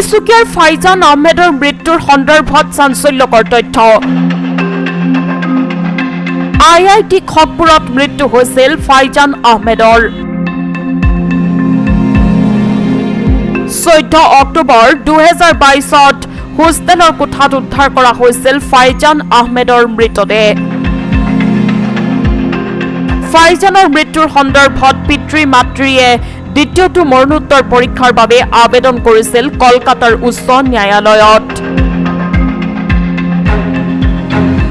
তিনিচুকীয়াৰ ফাইজান আহমেদৰ মৃত্যুৰ সন্দৰ্ভত চাঞ্চল্যকৰ তথ্য। IIT খগপুৰত মৃত্যু হৈছিল ফাইজান আহমেদৰ। 14 অক্টোবৰ 2022ত হোষ্টেলৰ কোঠাত উদ্ধাৰ কৰা হৈছিল ফাইজান আহমেদৰ মৃতদেহ। ফাইজানৰ মৃত্যুৰ সন্দৰ্ভত পিতৃ মাতৃয়ে দ্বিতীয়টো মৰণোত্তৰ পৰীক্ষাৰ বাবে আবেদন কৰিছিল কলকাতাৰ উচ্চ ন্যায়ালয়ত।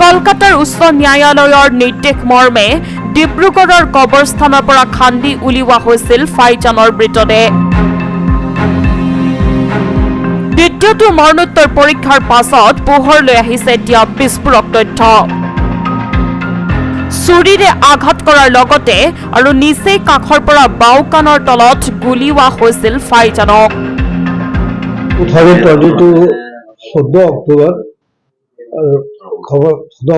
কলকাতাৰ উচ্চ ন্যায়ালয়ৰ নিৰ্দেশ মৰ্মে ডিব্ৰুগড়ৰ কবৰস্থানৰ পৰা খান্দি উলিওৱা হৈছিল ফাইজানৰ মৃতদেহ। দ্বিতীয়টো মৰণোত্তৰ পৰীক্ষাৰ পাছত পোহৰলৈ আহিছে এতিয়া বিস্ফোৰক তথ্য। চুৰিৰে আঘাত কৰাৰ লগতে আৰু নিচেই কাষৰ পৰা বাওঁ কাণৰ তলত গুলীওৱা হৈছিল ফাইজানক। 14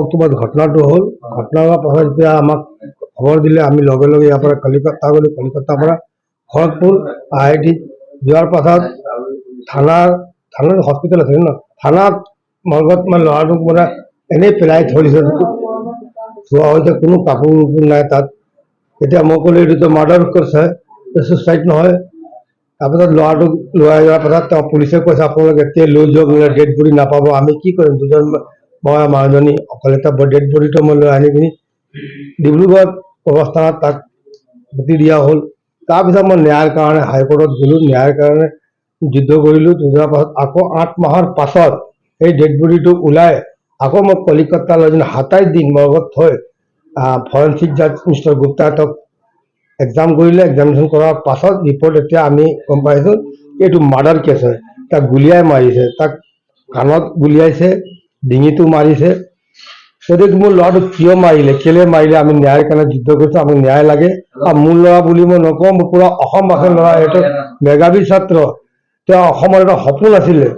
অক্টোবৰ ঘটনাটো হ'ল। ঘটনাৰ পাছত যেতিয়া আমাক খবৰ দিলে আমি লগে লগে ইয়াৰ পৰা কলিকতা গ'লো। কলিকতাৰ পৰা খড়গপুৰ IIT যোৱাৰ পাছত থানাৰ হস্পিটেল আছিল ন, থানাত মৰ্গত মানে ল'ৰাটোক মানে এনেই পেলাই থৈ দিছে, থোৱা হৈছে, কোনো কাপোৰ নাই তাত। এতিয়া মই ক'লো এইটোতো মাৰ্ডাৰ কৰিছে, ছুইচাইড নহয়। তাৰপিছত ল'ৰাটোক লৈ যোৱাৰ পাছত তেওঁ পুলিচে কৈছে আপোনালোকে এতিয়া লৈ যাওক, ডেড বডি নাপাব। আমি কি কৰিম, দুজন মই মানুহজনী অকলে। ডেড বডিটো মই লৈ আনি পিনি ডিব্ৰুগড় কবৰস্থানত তাক পুতি দিয়া হ'ল। তাৰপিছত মই ন্যায়ৰ কাৰণে হাইকোৰ্টত গ'লোঁ, ন্যায়ৰ কাৰণে যুদ্ধ কৰিলোঁ। যোৱাৰ পাছত আকৌ 8 মাহৰ পাছত সেই ডেড বডিটো ওলাই আকৌ মই কলিকতালৈ 27 দিন মৰ্গত থৈ ফৰেনচিক জাজ মিষ্টাৰ গুপ্তাহঁতক এক্সাম কৰিলে। এক্সামিনেশ্যন কৰাৰ পাছত ৰিপৰ্ট এতিয়া আমি গম পাইছোঁ এইটো মাৰ্ডাৰ কেছ হয়। তাক গুলীয়াই মাৰিছে, তাক কাণত গুলীয়াইছে, ডিঙিটো মাৰিছে। গতিকে মোৰ ল'ৰাটোক কিয় মাৰিলে, কেলৈ মাৰিলে, আমি ন্যায়ৰ কাৰণে যুদ্ধ কৰিছোঁ। আমাক ন্যায় লাগে। আৰু মোৰ ল'ৰা বুলি মই নকওঁ, মোৰ পুৰা অসমবাসীৰ ল'ৰা। এইটো মেধাৱী ছাত্ৰ, তেওঁ অসমৰ এটা সপোন আছিলে।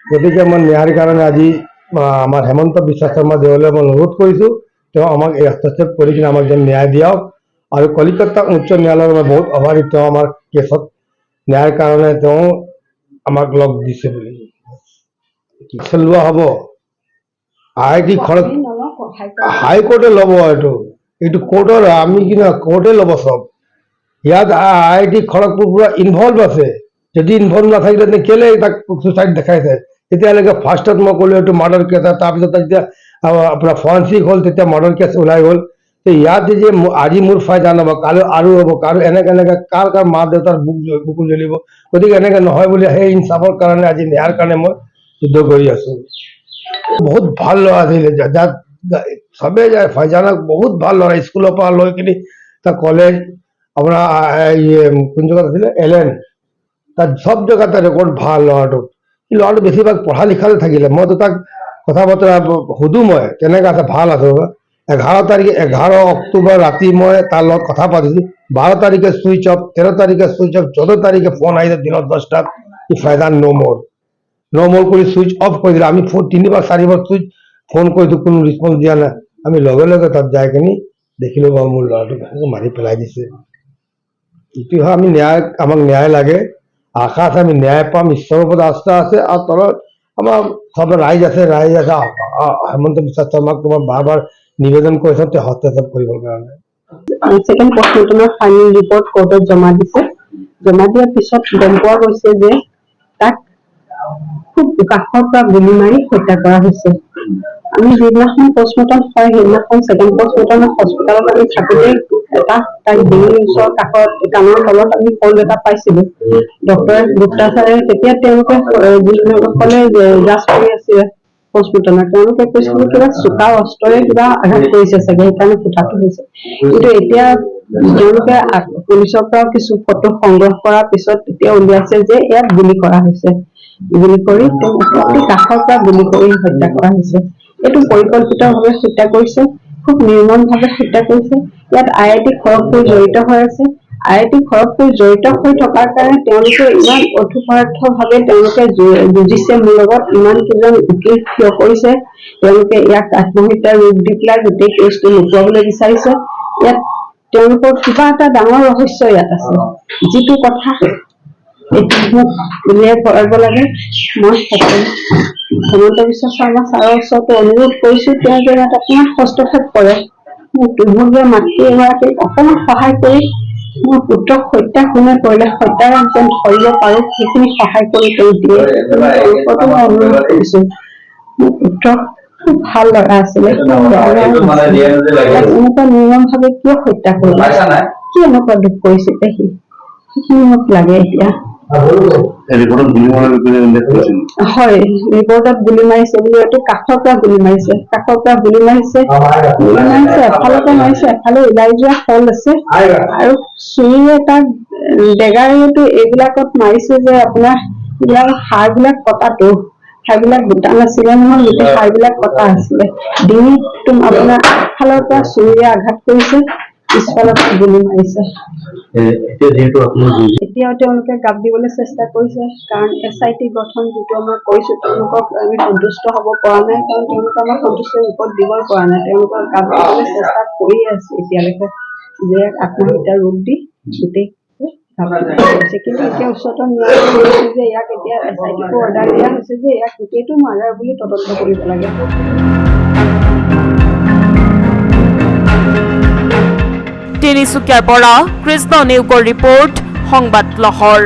গতিকে মই ন্যায়ৰ কাৰণে আজি আমাৰ হেমন্ত বিশ্ব শৰ্মা দেৱলৈ মই অনুৰোধ কৰিছোঁ, তেওঁ আমাক এই হস্তক্ষেপ কৰি কিনে আমাক যেন ন্যায় দিয়ক। আৰু কলিকতা উচ্চ ন্যায়ালয়ৰ মই বহুত আভাৰী, তেওঁ আমাৰ কেছত ন্যায়ৰ কাৰণে তেওঁ আমাক লগ দিছে বুলি লোৱা হ'ব। IIT হাইকোৰ্টে ল'ব, এইটো কোৰ্টৰ, আমি কি না কোৰ্টে ল'ব চব। ইয়াত IIT খড়গপুৰ পুৰা ইনভলভ আছে। যদি ইনভলভ নাথাকিলে কেলে তাক ছুইচাইড দেখাইছে। তেতিয়ালৈকে ফাৰ্ষ্টত মই ক'লো এইটো মাৰ্ডাৰ কেছ, তাৰপিছত যেতিয়া আপোনাৰ ফৰেনচিক হ'ল তেতিয়া মাৰ্ডাৰ কেছ ওলাই গ'ল। ইয়াত যে আজি মোৰ ফাইজান হ'ব, কালি আৰু হ'ব, কাৰো এনেকে কাৰ মা দেউতাৰ বুকু জ্বলিব। গতিকে এনেকে নহয় বুলি সেই ইনচাফৰ কাৰণে আজি ন্যায়ৰ কাৰণে মই যুদ্ধ কৰি আছোঁ। বহুত ভাল ল'ৰা আছিলে, যাত চবেই যায়। ফাইজানক বহুত ভাল ল'ৰা, স্কুলৰ পৰা লৈ কিনি তাৰ কলেজ আপোনাৰ কোন জেগাত আছিলে LN, তাত চব জেগাতে ৰেকৰ্ড ভাল ল'ৰাটোক। ল'ৰাটো বেছিভাগ পঢ়া লিখাতে থাকিলে। মইতো তাক কথা বতৰা সুধোঁ, মই তেনেকৈ আছে, ভাল আছে। 11 অক্টোবৰ ৰাতি মই তাৰ লগত কথা পাতিছোঁ। 12 তাৰিখে ছুইচ অফ, 13 তাৰিখে ছুইচ অফ, 14 তাৰিখে ফোন আহিছে দিনত 10টাত ফাইজান ন' মোৰ কৰি ছুইচ অফ কৰি দিলে। আমি 3বাৰ 4বাৰ ফোন কৰিছোঁ, কোনো ৰেছপন্স দিয়া নাই। আমি লগে লগে তাত যাই কিনি দেখিলোঁ বাৰু মোৰ ল'ৰাটোক মাৰি পেলাই দিছে। এইটো হয়, আমি আমাক ন্যায় লাগে, আশা আছে, আমি ন্যায় পাম, ঈশ্বৰৰ ওপৰত আস্থা আছে। আৰু তলত আমাৰ সব ৰাইজ আছে। হেমন্ত বিশ্ব শৰ্মাক তোমাৰ বাৰ নিবেদন কৰিছোঁ তেওঁ হস্তক্ষেপ কৰিবৰ কাৰণে। ছেকেণ্ড পষ্টমৰ্টমৰ ফাইনেল ৰিপৰ্ট কোৰ্টত জমা দিছে। জমা দিয়াৰ পিছত গম পোৱা গৈছে যে তাক খুব কাষৰ পৰা গুলি মাৰি হত্যা কৰা হৈছে। আমি যিদিনাখন পষ্টমৰ্টম হয় সেইদিনাখন ছেকেণ্ড পষ্টমৰ্টমত হস্পিটেলত আমি থাকোঁতে তাইক ডিঙিৰ ওচৰৰ কাষত কাণৰ তলত আমি ফল্ড এটা পাইছিলোঁ। ডক্টৰে গুপ্তা ছাৰে তেতিয়া তেওঁলোকে যিসকলে জাজ কৰি আছিলে পষ্টমৰ্টমত, তেওঁলোকে কৈছিলে কিবা চোকা অস্ত্ৰৰে কিবা আঘাত কৰিছে চাগে, সেইকাৰণে ফুটাটো হৈছে। কিন্তু এতিয়া তেওঁলোকে পুলিচৰ পৰা কিছু ফটো সংগ্ৰহ কৰাৰ পিছত এতিয়া উলিয়াইছে যে ইয়াত গুলি কৰা হৈছে। গুলি কৰি অতি কাষৰ পৰা গুলি কৰি হত্যা কৰা হৈছে। এইটো পৰিকল্পিতভাৱে হত্যা কৰিছে, খুব নিৰ্মমভাৱে হত্যা কৰিছে। ইয়াত IIT খড়গপুৰ জড়িত হৈ আছে। IIT খড়গপুৰ জড়িত হৈ থকাৰ কাৰণে তেওঁলোকে ইমান অৰ্থভাৱে তেওঁলোকে যুঁজিছে মোৰ লগত। ইমান কেইজন উকিল থিয় কৰিছে, তেওঁলোকে ইয়াক আত্মহত্যাৰ ৰূপ দি পেলাই গোটেই কেছটো লুকুৱাবলৈ বিচাৰিছে। ইয়াত তেওঁলোকৰ কিবা এটা ডাঙৰ ৰহস্য ইয়াত আছে, যিটো কথা এইটো মোক উলিয়াই কৰাব লাগে। মই হেমন্ত বিশ্ব শৰ্মা ছাৰৰ ওচৰতো অনুৰোধ কৰিছোঁ, তেওঁ যে ইয়াত অকণমান হস্তক্ষেপ কৰে, মোক দুৰ্ভগীয়া মাতৃ এগৰাকীক অকণমান সহায় কৰি মোৰ পুত্ৰক হত্যা কোনে কৰিলে হত্যাৰাক যেন ধৰিব পাৰোঁ, সেইখিনি সহায় কৰি তেওঁ দিয়ে। তেওঁলোকতো মই অনুৰোধ কৰিছোঁ। মোৰ পুত্ৰ খুব ভাল ল'ৰা আছিলে, এনেকুৱা নিৰ্মমভাৱে কিয় হত্যা কৰিলে, কি এনেকুৱা দুখ কৰিছিলে সি, সেইখিনি মোক লাগে এতিয়া। হয়, ৰিপৰ্টত গুলি মাৰিছে বুলি, এইটো কাষৰ পৰা গুলি মাৰিছে, এফালৰ পৰা মাৰিছে, এফালে ওলাই যোৱা ফল আছে, আৰু চুৰিৰে তাক ডেগাৰেটো এইবিলাকত মাৰিছে যে আপোনাৰ এইবিলাক হাড়বিলাক কটাটো, হাড়বিলাক গোটা নাছিলে নহয়, গোটেই হাড়বিলাক কটা আছিলে। ডিঙিত আপোনাৰ আগফালৰ পৰা চুৰিৰে আঘাত কৰিছে, পিছফালৰ পৰা গুলি মাৰিছে। এতিয়াও তেওঁলোকে গাপ দিবলৈ চেষ্টা কৰিছে, কাৰণ SIT গঠন যিটো আমাৰ কৰিছোঁ তেওঁলোকক আমি সন্তুষ্ট হ'ব পৰা নাই, কাৰণ তেওঁলোকে আমাক সন্তুষ্ট ৰিপৰ্ট দিবই পৰা নাই। তেওঁলোকক গাপ দিবলৈ চেষ্টা কৰি আছে এতিয়ালৈকে, যে আত্মহত্যাৰ ৰূপ দি গোটেই কৰিছে। কিন্তু এতিয়া উচ্চতম ন্যায়ালয়ে কৈছে যে ইয়াক এতিয়া SITকো অৰ্ডাৰ দিয়া হৈছে যে ইয়াক গোটেইটো মাৰ্ডাৰ বুলি তদন্ত কৰিব লাগে। তিনিচুকীয়াৰ পৰা কৃষ্ণ নেওগৰ ৰিপৰ্ট, সংবাদ লহৰ।